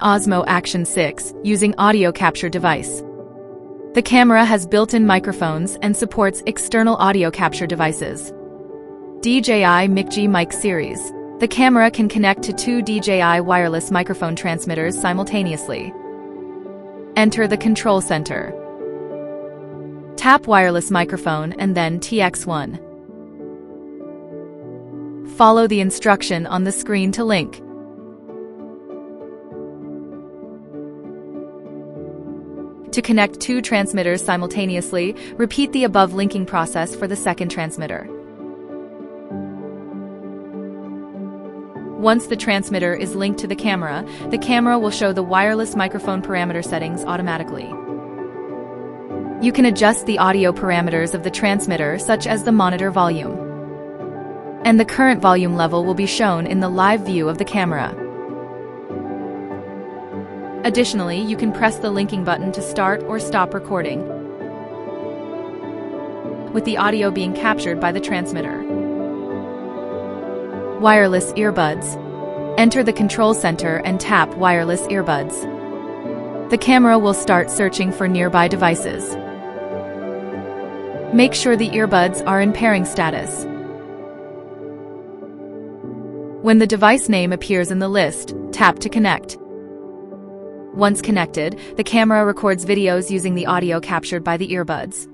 Osmo Action 6, using audio capture device. The camera has built-in microphones and supports external audio capture devices. DJI Mic series. The camera can connect to two DJI wireless microphone transmitters simultaneously. Enter the control center. Tap wireless microphone and then TX1. Follow the instruction on the screen to link. To connect two transmitters simultaneously, repeat the above linking process for the second transmitter. Once the transmitter is linked to the camera will show the wireless microphone parameter settings automatically. You can adjust the audio parameters of the transmitter, such as the monitor volume. And the current volume level will be shown in the live view of the camera. Additionally, you can press the linking button to start or stop recording, with the audio being captured by the transmitter. Wireless earbuds. Enter the control center and tap wireless earbuds. The camera will start searching for nearby devices. Make sure the earbuds are in pairing status. When the device name appears in the list, tap to connect. Once connected, the camera records videos using the audio captured by the earbuds.